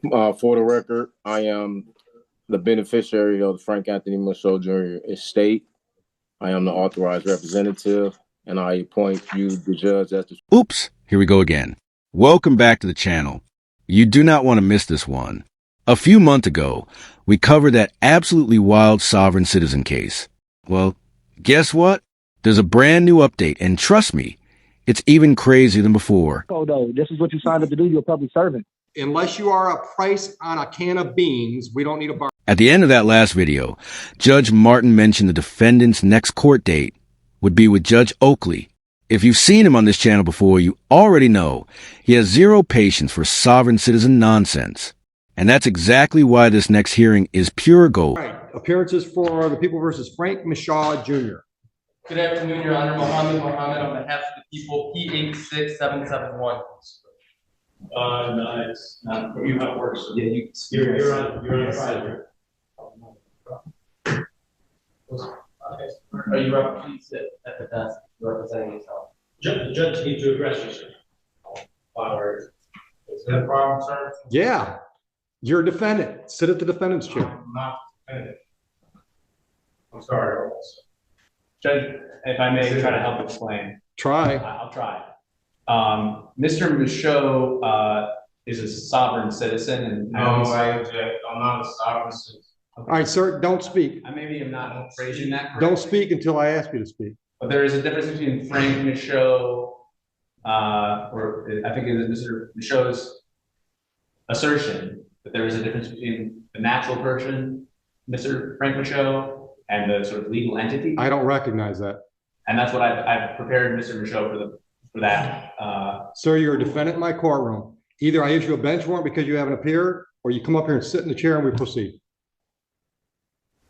For the record, I am the beneficiary of the Frank Anthony Michaud Jr. estate. I am the authorized representative, and I appoint you, the judge, as the... Oops, here we go again. Welcome back to the channel. You do not want to miss this one. A few months ago, we covered that absolutely wild sovereign citizen case. Well, guess what? There's a brand new update, and trust me, it's even crazier than before. Oh, no, this is what you signed up to do. You're a public servant. Unless you are a price on a can of beans, we don't need a bar. At the end of that last video, Judge Martin mentioned the defendant's next court date would be with Judge Oakley. If you've seen him on this channel before, you already know he has zero patience for sovereign citizen nonsense. And that's exactly why this next hearing is pure gold. All right, appearances for the people versus Frank Michaud Jr. Good afternoon, Your Honor. Mohammed on behalf of the people, P86771. No, it's not. You have work. So Yeah, you're on trial here. Are you representing at the desk, representing yourself? The judge needs to address you, sir. Is that a problem, sir? Yeah, you're a defendant. Sit at the defendant's chair. I'm not defendant. I'm sorry. Judge, if I may try to help explain. Try. I'll try. Mr. Michaud is a sovereign citizen, and No, I object. I'm not a sovereign citizen. All right, sir, don't speak. I maybe am not phrasing that correctly. Don't speak until I ask you to speak. But there is a difference between Frank Michaud, or I think it is Mr. Michaud's assertion that there is a difference between the natural person, Mr. Frank Michaud, and the sort of legal entity. I don't recognize that. And that's what I've prepared Mr. Michaud for that. Sir, you're a defendant in my courtroom. Either I issue a bench warrant because you haven't appeared, or you come up here and sit in the chair and we proceed.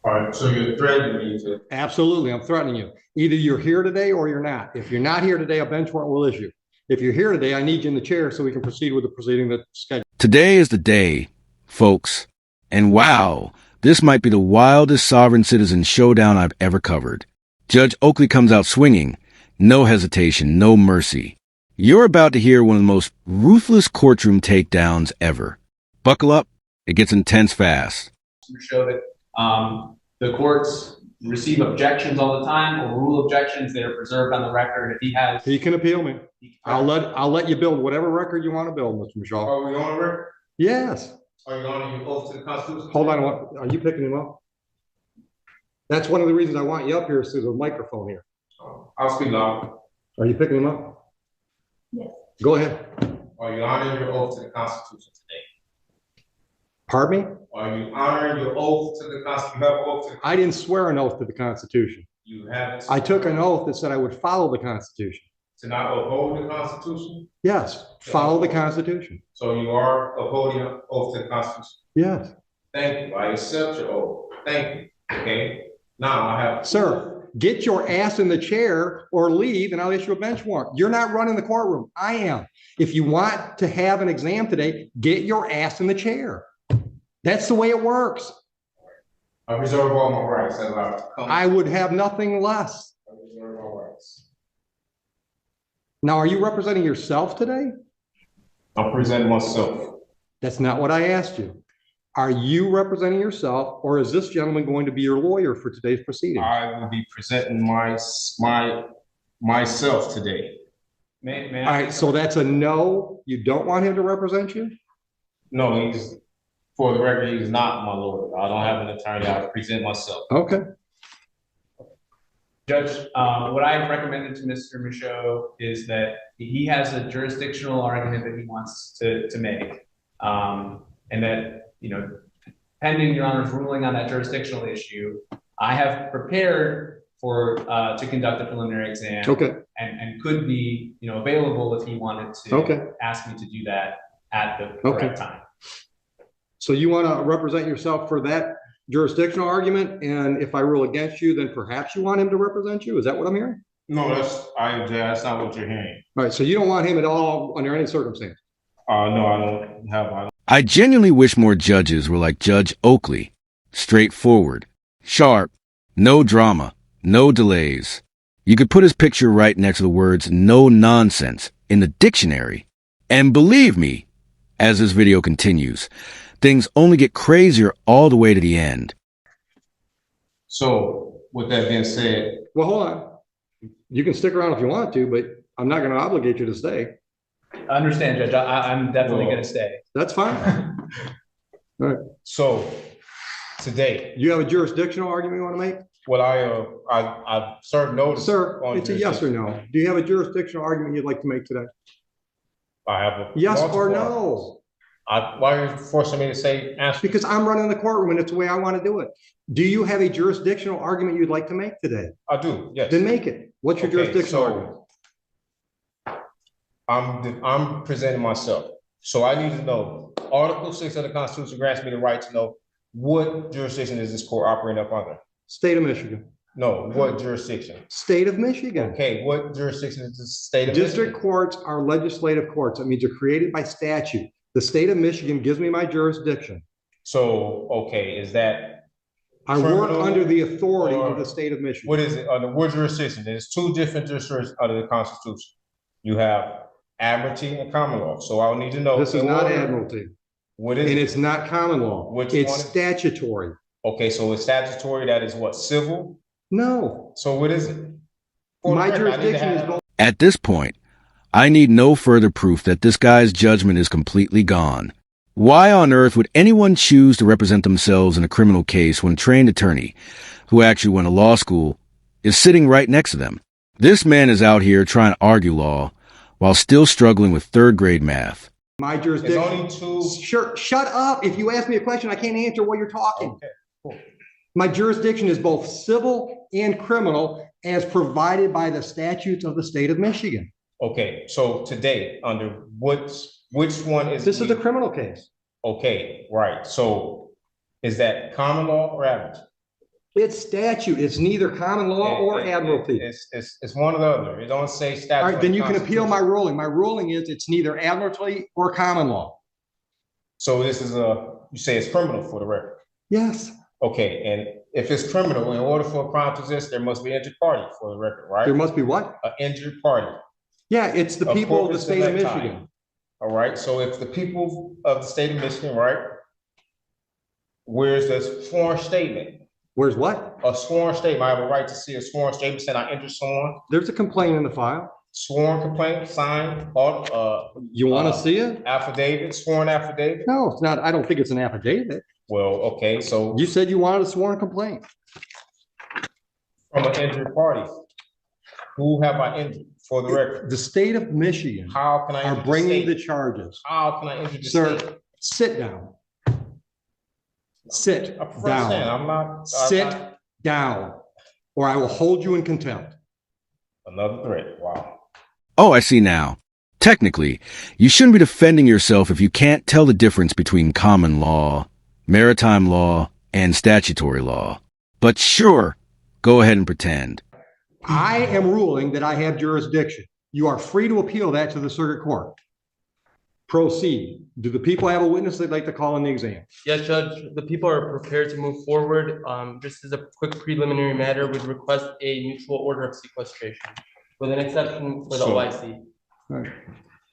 All right, so you're threatening me to... Absolutely, I'm threatening you. Either you're here today or you're not. If you're not here today, a bench warrant will issue. If you're here today, I need you in the chair so we can proceed with the proceeding that's scheduled. Today is the day, folks. And wow, this might be the wildest sovereign citizen showdown I've ever covered. Judge Oakley comes out swinging. No hesitation, no mercy. You're about to hear one of the most ruthless courtroom takedowns ever. Buckle up, it gets intense fast. Show that the courts receive objections all the time, or rule objections that are preserved on the record. If he has, He can appeal me. I'll let you build whatever record you want to build, Mr. Michaud. Are we on record? Yes. Are you on your oath to the Constitution? Hold on. Are you picking him up? That's one of the reasons I want you up here, is through the microphone here. I'll speak loud. Are you picking him up? Yes. Go ahead. Are you honoring your oath to the Constitution today? Pardon me? Are you honoring your oath to the Constitution? You have an oath to the... I didn't swear an oath to the Constitution. You haven't... I took an oath that said I would follow the Constitution. To not uphold the Constitution? Yes, follow the Constitution. So you are upholding an oath to the Constitution? Yes. Thank you. I accept your oath. Thank you. Okay? Now I have... Sir, get your ass in the chair or leave and I'll issue a bench warrant. You're not running the courtroom. I am. If you want to have an exam today, get your ass in the chair. That's the way it works. I reserve all my rights. I would have nothing less. I reserve all rights. Now, are you representing yourself today? I'm presenting myself. That's not what I asked you. Are you representing yourself, or is this gentleman going to be your lawyer for today's proceeding? I will be presenting myself today. may All right, so that's a no. You don't want him to represent you? No, for the record, he's not my lawyer. I don't have an attorney. I present myself. Okay. Judge, what I recommended to Mr. Michaud is that he has a jurisdictional argument that he wants to make, and that, you know, pending Your Honor's ruling on that jurisdictional issue, I have prepared for to conduct a preliminary exam. Okay. And could be, you know, available if he wanted to ask me to do that at the correct time. So you want to represent yourself for that jurisdictional argument, and if I rule against you, then perhaps you want him to represent you? Is that what I'm hearing? No, that's not what you're hearing. All right, so you don't want him at all under any circumstance? No, I don't have. I genuinely wish more judges were like Judge Oakley. Straightforward, sharp, no drama, no delays. You could put his picture right next to the words "no nonsense" in the dictionary. And believe me, As this video continues, things only get crazier all the way to the end. So with that being said, Well, hold on. You can stick around if you want to, but I'm not going to obligate you to stay. I understand, Judge. I'm definitely going to stay. That's fine. All right. so today, You have a jurisdictional argument you want to make? what I've served notice. Sir, on it's a yes or no. Do you have a jurisdictional argument you'd like to make today? I have a Yes multiple or arguments. no? Why are you forcing me to say answer? Because I'm running the courtroom and it's the way I want to do it. Do you have a jurisdictional argument you'd like to make today? I do, yes. Then make it. What's your Okay, jurisdictional so argument? I'm presenting myself. So I need to know, Article 6 of the Constitution grants me the right to know what jurisdiction is this court operating up under? State of Michigan. No, what jurisdiction? State of Michigan. Okay, what jurisdiction is the state of District Michigan? courts are legislative courts. That means they're created by statute. The state of Michigan gives me my jurisdiction. So, okay, is that, I work Criminal under the authority or- of the state of Michigan. what is it, under what jurisdiction? There's two different jurisdictions under the Constitution. You have admiralty and common law. So I'll need to know. This is not admiralty, What is and it? it's not common law. Which It's one is- statutory. Okay, so it's statutory, that is what, civil? No, So what is it? For the my record, I need to jurisdiction is have- both. At this point, I need no further proof that this guy's judgment is completely gone. Why on earth would anyone choose to represent themselves in a criminal case when a trained attorney, who actually went to law school, is sitting right next to them? This man is out here trying to argue law while still struggling with third-grade math. My It's jurisdiction. only two. Sure, shut up. If you ask me a question, I can't answer while you're talking. Okay, cool. My jurisdiction is both civil and criminal as provided by the statutes of the state of Michigan. Okay, so today, under which one is? This is a criminal case. Okay, right, so is that common law or admiralty? It's statute. It's neither common law or admiralty. It's one or the other, it don't say statute. All right, then you can appeal my Constitution. ruling. My ruling is it's neither admiralty or common law. So this is you say it's criminal for the record. Yes, Okay, and if it's criminal, in order for a crime to exist, there must be an injured party for the record, right? there must be what? An injured party. Yeah, it's the A people of the corpus state of electi. Michigan. All right, so if the people of the state of Michigan, right? Where's the sworn statement? Where's what? A sworn statement, I have a right to see a sworn statement saying I injured someone, There's a complaint in the file. sworn complaint, signed, You want to see it? affidavit, sworn affidavit. No, it's not. I don't think it's an affidavit. Well, okay, so You said you wanted a sworn complaint. from an injured party, who have I injured for the record? The state of Michigan How can I are injure the bringing the state? charges. How can I injure the state? Sir, sit down. Sit I prefer to stand. down. I'm not. Sit down, or I will hold you in contempt. Another threat, wow. Oh, I see now. Technically, you shouldn't be defending yourself if you can't tell the difference between common law, maritime law, and statutory law. But sure, go ahead and pretend. I am ruling that I have jurisdiction. You are free to appeal that to the circuit court. Proceed. Do the people have a witness they'd like to call in the exam? Yes, Judge, the people are prepared to move forward. Just as a quick preliminary matter, we'd request a mutual order of sequestration with an exception for the So- OIC. All right.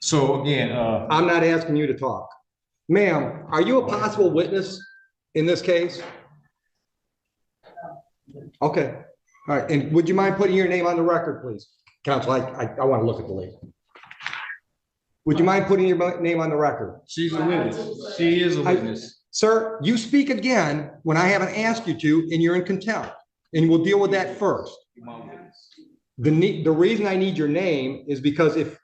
So again, I'm not asking you to talk. Ma'am, are you a possible witness in this case? Okay, all right, and would you mind putting your name on the record, please? Counsel, I want to look at the lady. Would you mind putting your name on the record? She's a witness. She is a witness. Sir, you speak again when I haven't asked you to, and you're in contempt, and we'll deal with that first. The reason I need your name is because if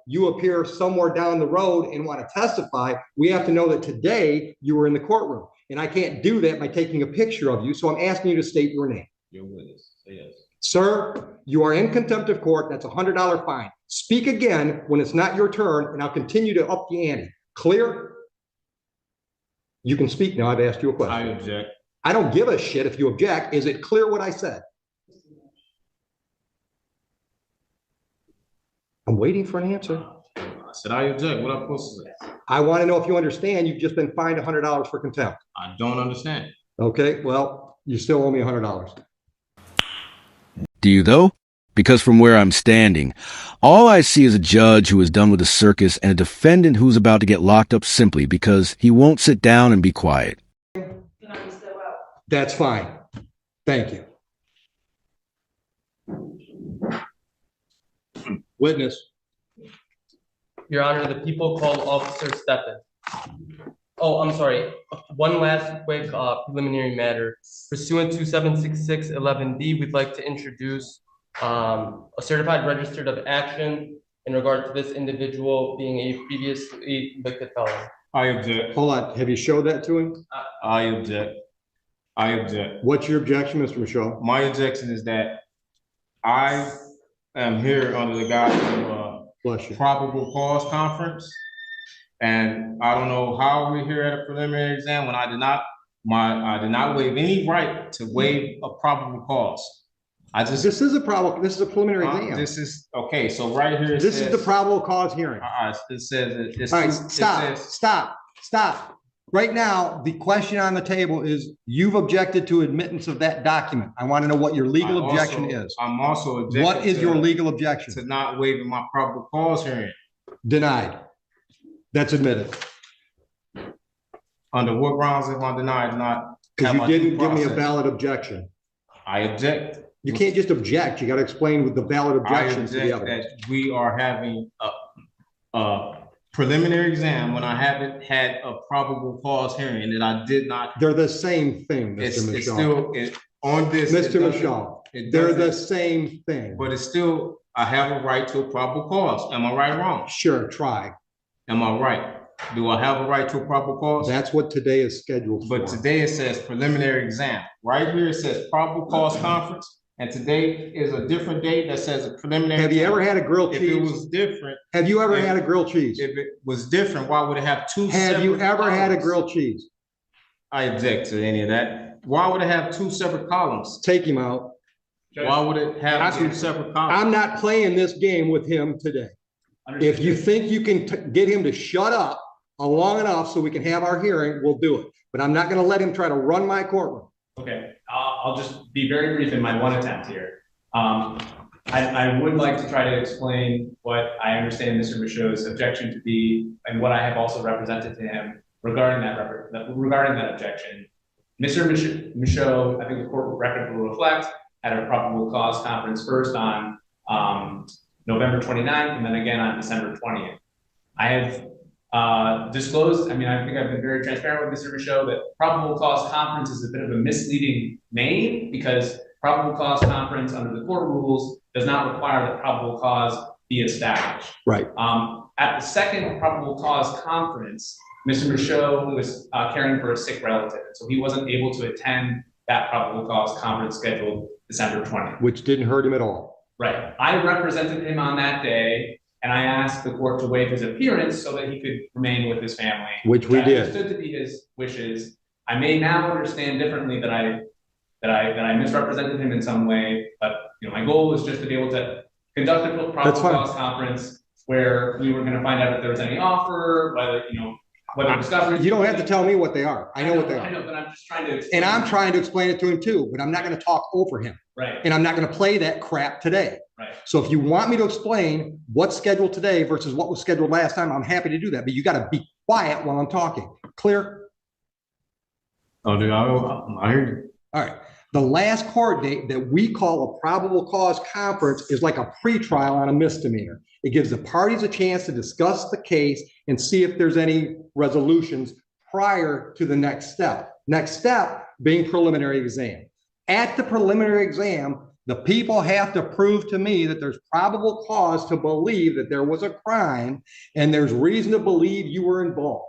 you appear somewhere down the road and want to testify, we have to know that today you were in the courtroom. And I can't do that by taking a picture of you, so I'm asking you to state your name. your witness, yes. Sir, you are in contempt of court. That's a $100 fine. Speak again when it's not your turn, and I'll continue to up the ante. Clear? You can speak now. I've asked you a I question. object. I don't give a shit if you object. Is it clear what I said? I'm waiting for an answer. I said I object. What am I supposed to say? I want to know if you understand you've just been fined $100 for contempt. I don't understand. Okay, well, you still owe me $100. Do you though? because from where I'm standing, all I see is a judge who is done with the circus and a defendant who's about to get locked up simply because he won't sit down and be quiet. That's fine. Thank you. Witness. Your Honor, the people called Officer Steppen. Oh, I'm sorry. One last quick preliminary matter. Pursuant to 76611D, we'd like to introduce a certified registered of action in regard to this individual being a previously convicted felon. I object. Hold on. Have you showed that to him? I object. I object. What's your objection, Mr. Michaud? My objection is that I am here under the guise of probable cause conference. And I don't know how we're here at a preliminary exam when I did not waive any right to waive a probable cause. This is a preliminary exam. This is okay. So right here, this is the probable cause hearing. It says all right, stop. Right now, the question on the table is you've objected to admittance of that document. I want to know what your legal objection is. I'm also objecting. What is your legal objection? To not waiving my probable cause hearing. Denied. That's admitted. Under what grounds am I denied? Not because you didn't give me a valid objection. I object. You can't just object. You got to explain with the valid objection to the evidence. That we are having a preliminary exam when I haven't had a probable cause hearing that I did not. They're the same thing, Mr. Michaud. It's still on this. Mr. Michaud, they're the same thing. But it's still, I have a right to a probable cause. Am I right or wrong? Sure, try. Am I right? Do I have a right to a probable cause? That's what today is scheduled for. But today it says preliminary exam. Right here it says probable cause conference. And today is a different date that says a preliminary. Have you ever had a grilled cheese? If it was different. Have you ever had a grilled cheese? If it was different, why would it have two separate Have you ever columns? had a grilled cheese? I object to any of that. Why would it have two separate columns? Take him out. Why would it have two separate columns? I'm not playing this game with him today. If you think you can get him to shut up long enough so we can have our hearing, we'll do it. But I'm not going to let him try to run my courtroom. Okay, I'll just be very brief in my one attempt here. I would like to try to explain what I understand Mr. Michaud's objection to be, and what I have also represented to him regarding that objection. Mr. Michaud, I think the court record will reflect, had a probable cause conference first on November 29th and then again on December 20th. I have disclosed, I think I've been very transparent with Mr. Michaud that probable cause conference is a bit of a misleading name because probable cause conference under the court rules does not require that probable cause be established. Right. At the second probable cause conference, Mr. Michaud was caring for a sick relative, so he wasn't able to attend that probable cause conference scheduled December 20th. Which didn't hurt him at all. Right. I represented him on that day, and I asked the court to waive his appearance so that he could remain with his family. Which we did. Understood to be his wishes. I may now understand differently that I misrepresented him in some way, but my goal was just to be able to conduct a probable cause conference where we were going to find out if there was any offer, whether discovery. You don't have to tell me what they are. I know what they are. I know, but I'm just trying to explain. And I'm trying to explain it to him too, but I'm not going to talk over him. Right. And I'm not going to play that crap today. Right. So if you want me to explain what's scheduled today versus what was scheduled last time, I'm happy to do that. But you got to be quiet while I'm talking. Clear? Oh, dude, I hear you. All right. The last court date that we call a probable cause conference is like a pretrial on a misdemeanor. It gives the parties a chance to discuss the case and see if there's any resolutions prior to the next step. Next step being preliminary exam. At the preliminary exam, the people have to prove to me that there's probable cause to believe that there was a crime and there's reason to believe you were involved.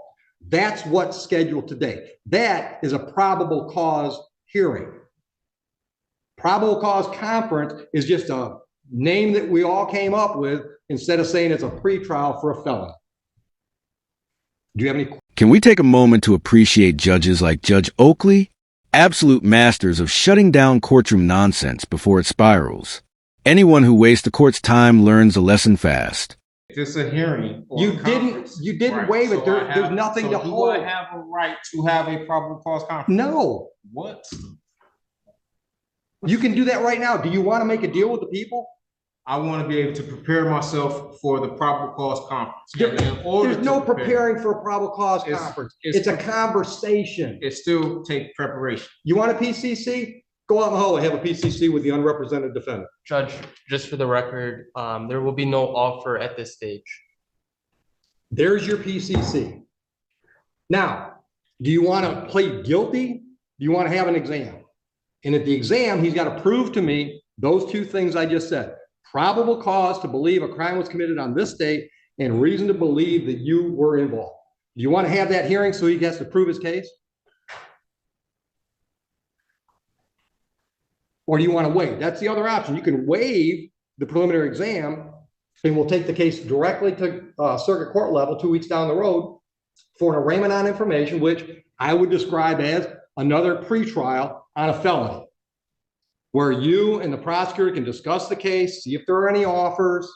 That's what's scheduled today. That is a probable cause hearing. Probable cause conference is just a name that we all came up with instead of saying it's a pretrial for a felon. Do you have any? Can we take a moment to appreciate judges like Judge Oakley? Absolute masters of shutting down courtroom nonsense before it spirals. Anyone who wastes the court's time learns a lesson fast. It's a hearing. You didn't waive it. There's nothing to hold. Do I have a right to have a probable cause conference? No. What? You can do that right now. Do you want to make a deal with the people? I want to be able to prepare myself for the probable cause conference. There's no preparing for a probable cause conference. It's a conversation. It still takes preparation. You want a PCC? Go out in the hall and have a PCC with the unrepresented defendant. Judge, just for the record, there will be no offer at this stage. There's your PCC. Now, do you want to plead guilty? Do you want to have an exam? And at the exam, he's got to prove to me those two things I just said. Probable cause to believe a crime was committed on this date and reason to believe that you were involved. Do you want to have that hearing so he gets to prove his case? Or do you want to waive? That's the other option. You can waive the preliminary exam and we'll take the case directly to circuit court level 2 weeks down the road for an arraignment on information, which I would describe as another pretrial on a felony, where you and the prosecutor can discuss the case, see if there are any offers.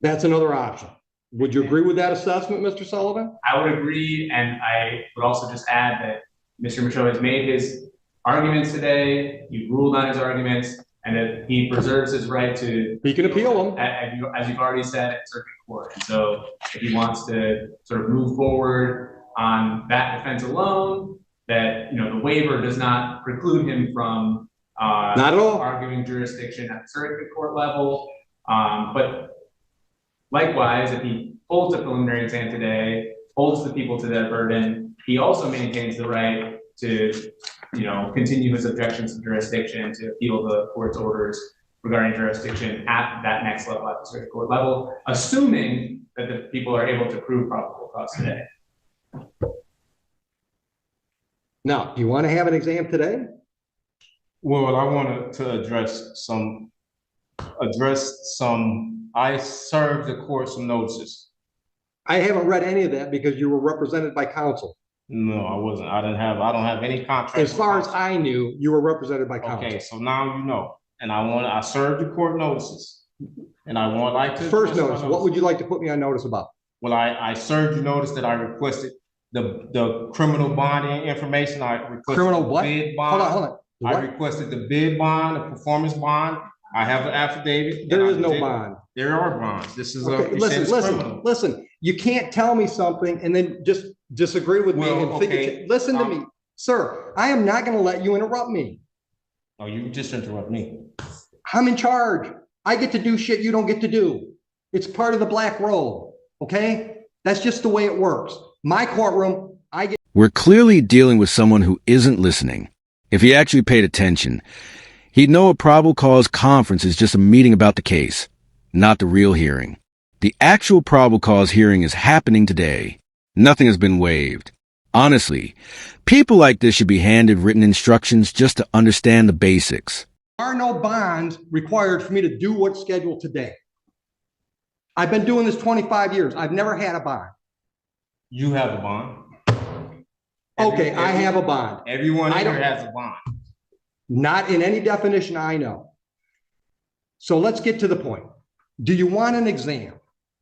That's another option. Would you agree with that assessment, Mr. Sullivan? I would agree, and I would also just add that Mr. Michaud has made his arguments today, he ruled on his arguments, and that he preserves his right to— He can appeal them. As you've already said, at circuit court. And so if he wants to sort of move forward on that defense alone, that, the waiver does not preclude him from not at all arguing jurisdiction at the circuit court level. But likewise, if he holds a preliminary exam today, holds the people to that burden, he also maintains the right to, continue his objections to jurisdiction, to appeal the court's orders regarding jurisdiction at that next level, at the circuit court level, assuming that the people are able to prove probable cause today. Now, do you want to have an exam today? Well, I wanted to address some, I served the court some notices. I haven't read any of that because you were represented by counsel. No, I wasn't. I don't have any contract. As far as I knew, you were represented by counsel. Okay, so now you know. And I served the court notices. And I would like to— First notice, what would you like to put me on notice about? Well, I served you notice that I requested the criminal bonding information. I requested criminal what? Bid bond. Hold on. What? I requested the bid bond, the performance bond. I have an affidavit. There is no bond. There are bonds. This is okay, listen. You can't tell me something and then just disagree with me and figure. Listen to me, sir. I am not going to let you interrupt me. Oh, you just interrupt me. I'm in charge. I get to do shit you don't get to do. It's part of the black robe. Okay, that's just the way it works. My courtroom, I get— We're clearly dealing with someone who isn't listening. If he actually paid attention, he'd know a probable cause conference is just a meeting about the case, not the real hearing. The actual probable cause hearing is happening today. Nothing has been waived. Honestly, people like this should be handed written instructions just to understand the basics. There are no bonds required for me to do what's scheduled today. I've been doing this 25 years. I've never had a bond. You have a bond. Okay, I have a bond. Everyone here has a bond. Not in any definition I know. So let's get to the point. Do you want an exam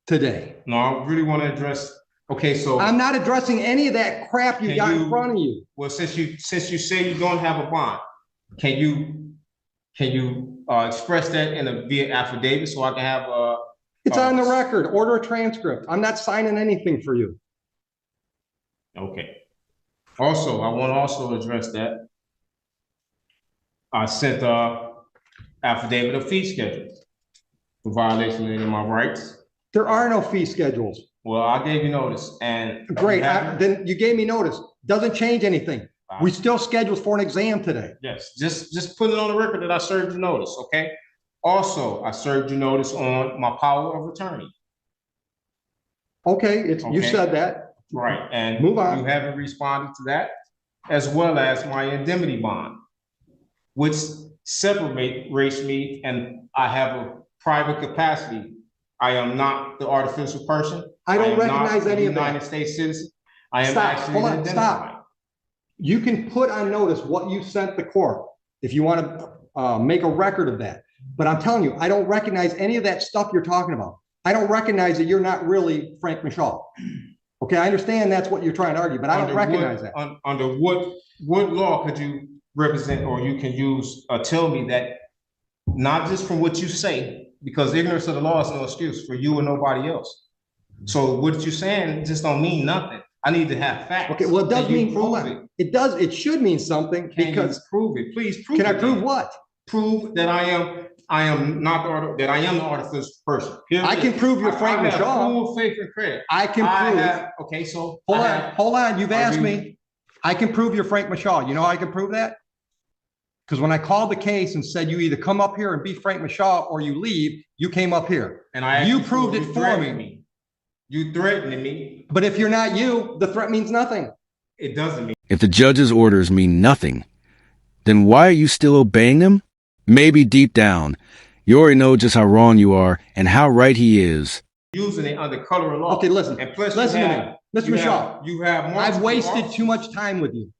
today? No, I really want to address— Okay, so I'm not addressing any of that crap you got in front of you. Well, since you say you don't have a bond, can you express that in a via affidavit so I can have a— It's on the record. Order a transcript. I'm not signing anything for you. Okay. Also, I want to also address that. I sent a affidavit of fee schedules for violation of any of my rights. There are no fee schedules. Well, I gave you notice, and— Great, then you gave me notice. Doesn't change anything. We still scheduled for an exam today. Yes, just put it on the record that I served you notice, okay? Also, I served you notice on my power of attorney. Okay, you said that. Right, and move on. You haven't responded to that, as well as my indemnity bond, which separates me, and I have a private capacity. I am not the artificial person. I don't recognize any of that. United States citizen. I am actually identified. Stop. You can put on notice what you sent the court if you want to make a record of that. But I'm telling you, I don't recognize any of that stuff you're talking about. I don't recognize that you're not really Frank Michaud. Okay, I understand that's what you're trying to argue, but I don't recognize that. Under what law could you represent, or you can use, tell me that not just from what you say, because ignorance of the law is no excuse for you or nobody else. So what you're saying just don't mean nothing. I need to have facts. Okay, well, it does Can you mean, prove hold on. It should mean something Can because, you prove it? Please prove it. can I prove what? Prove that I am not that I am the artificial person. I can prove you're Frank I have Michaud. full faith and credit. I can prove. Okay, so Hold on, you've asked me. I can prove you're Frank Michaud. You know how I can prove that? Because when I called the case and said you either come up here and be Frank Michaud or you leave, you came up here. And you proved it for me. You threatened me. But if you're not you, the threat means nothing. It doesn't mean. If the judge's orders mean nothing, then why are you still obeying them? Maybe deep down, you already know just how wrong you are and how right he is. Using it under color of law. Okay, listen. And plus listen to me. Mr. Michaud. You have more. I've wasted too much time with you.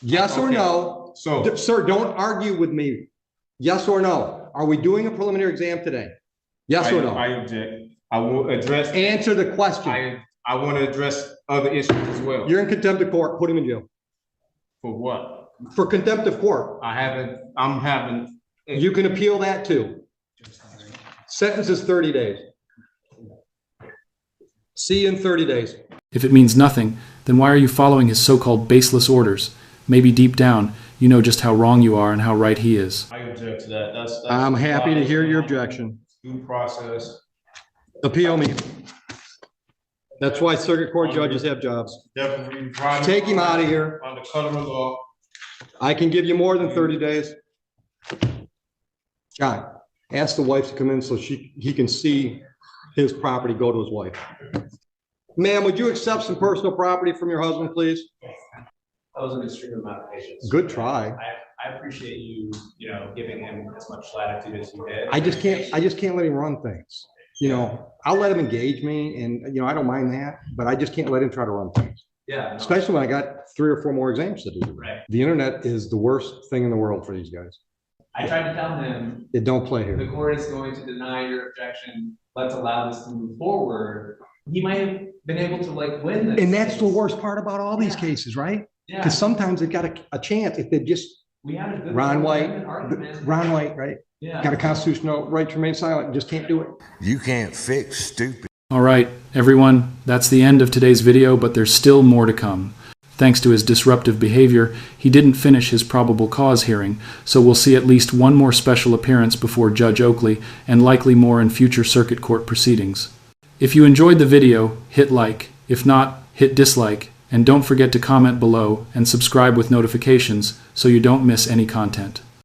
Yes or no? So, sir, don't argue with me. Yes or no? Are we doing a preliminary exam today? Yes or no? I object. I will address. Answer the question. I want to address other issues as well. You're in contempt of court. Put him in jail. For what? For contempt of court. I'm having. You can appeal that too. Sentence is 30 days. See you in 30 days. If it means nothing, then why are you following his so-called baseless orders? Maybe deep down, you know just how wrong you are and how right he is. I object to that. That's I'm happy to hear your objection. Due process. Appeal me. That's why circuit court judges have jobs. Definitely. Take him out of here. Under color of law. I can give you more than 30 days. John, ask the wife to come in so he can see his property go to his wife. Ma'am, would you accept some personal property from your husband, please? That was an extreme amount of patience. Good try. I appreciate you, giving him as much latitude as you did. I just can't let him run things. I'll let him engage me and, I don't mind that, but I just can't let him try to run things. Yeah. No. Especially when I got 3 or 4 more exams to do. Right. The internet is the worst thing in the world for these guys. I tried to tell him. It don't play here. The court is going to deny your objection. Let's allow this to move forward. He might have been able to win this. And that's the worst part about all these cases, right? Yeah. Because sometimes they've got a chance if they just. We had a good Ron White, right? Yeah. Got a constitutional right to remain silent, just can't do it. You can't fix stupid. All right, everyone, that's the end of today's video, but there's still more to come. Thanks to his disruptive behavior, he didn't finish his probable cause hearing, so we'll see at least one more special appearance before Judge Oakley, and likely more in future circuit court proceedings. If you enjoyed the video, hit like. If not, hit dislike. And don't forget to comment below and subscribe with notifications so you don't miss any content.